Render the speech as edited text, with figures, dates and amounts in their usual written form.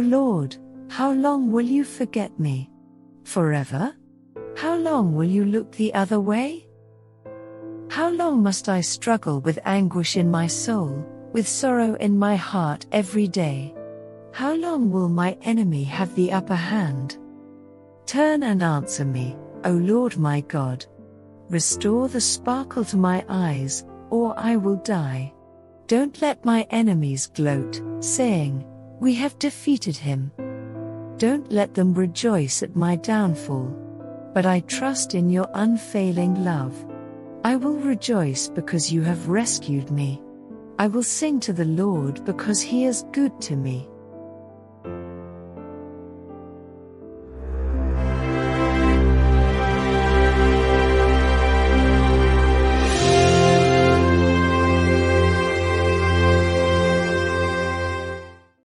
Lord, how long will you forget me? Forever? How long will you look the other way? How long must I struggle with anguish in my soul, with sorrow in my heart every day? How long will my enemy have the upper hand? Turn and answer me, O Lord my God. Restore the sparkle to my eyes, or I will die. Don't let my enemies gloat, saying, "We have defeated him." Don't let them rejoice at my downfall. But I trust in your unfailing love. I will rejoice because you have rescued me. I will sing to the Lord because he is good to me.